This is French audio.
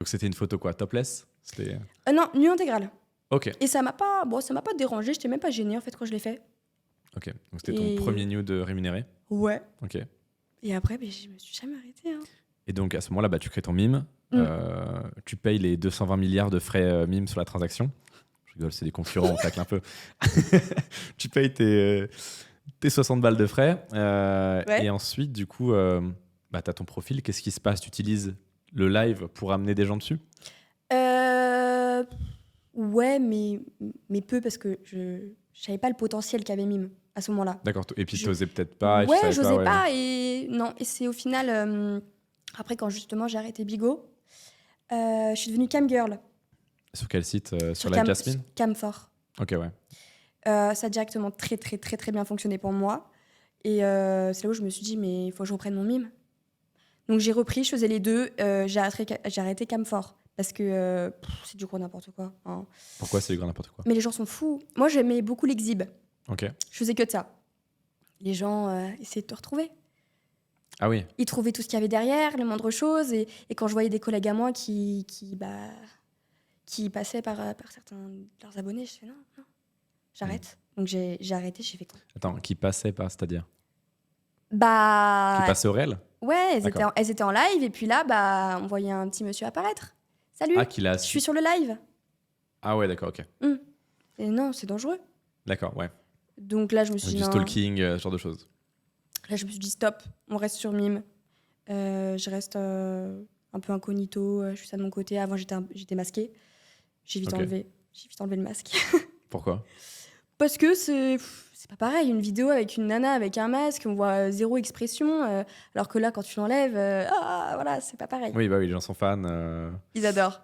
Donc c'était une photo quoi, topless? Non, nu intégral. Ok. Et ça m'a pas dérangé, j'étais même pas gênée en fait quand je l'ai fait. Ok, donc c'était ton premier nude rémunéré? Ouais. Ok. Et après, je me suis jamais arrêtée. Hein. Et donc à ce moment-là, tu crées ton mime, tu payes les 220 milliards de frais mime sur la transaction. Je rigole, c'est des concurrents, on tacle un peu. Tu payes tes 60 balles de frais. Ouais. Et ensuite, du coup, tu as ton profil. Qu'est-ce qui se passe? Tu utilises le live pour amener des gens dessus? Ouais, mais peu parce que je savais pas le potentiel qu'avait Mime à ce moment-là. D'accord. Et puis tu n'osais peut-être pas. Ouais, j'osais ouais. pas. Et non, et c'est au final, après quand justement j'ai arrêté Bigo, je suis devenue camgirl. Sur quel site? Sur la Jasmine? Camfort. Ok, ouais. Ça a directement très très très très bien fonctionné pour moi. Et c'est là où je me suis dit, mais il faut que je reprenne mon mime. Donc j'ai repris, je faisais les deux. J'ai arrêté Camfort parce que c'est du gros n'importe quoi. Hein. Pourquoi c'est du gros n'importe quoi? Mais les gens sont fous. Moi, j'aimais beaucoup l'exhib. Ok. Je faisais que de ça. Les gens essayaient de te retrouver. Ah oui. Ils trouvaient tout ce qu'il y avait derrière, les moindres choses. Et quand je voyais des collègues à moi qui passaient par certains de leurs abonnés, je fais non, j'arrête. Donc j'ai arrêté, j'ai fait quoi? Attends, qui passaient par, c'est-à-dire? Qui Bah. passaient au réel? Ouais, elles étaient en live et puis là, on voyait un petit monsieur apparaître. Salut, je suis sur le live. Ah ouais, d'accord, ok. Et non, c'est dangereux. D'accord, ouais. Donc là, je me suis dit du stalking, ce genre de choses. Là, je me suis dit stop, on reste sur Mime. Je reste un peu incognito, je suis ça de mon côté. Avant, j'étais masquée. J'ai vite enlevé le masque. Pourquoi? Parce que c'est pas pareil, une vidéo avec une nana avec un masque, on voit zéro expression, alors que là, quand tu l'enlèves, voilà, c'est pas pareil. Oui, bah oui, les gens sont fans. Ils adorent.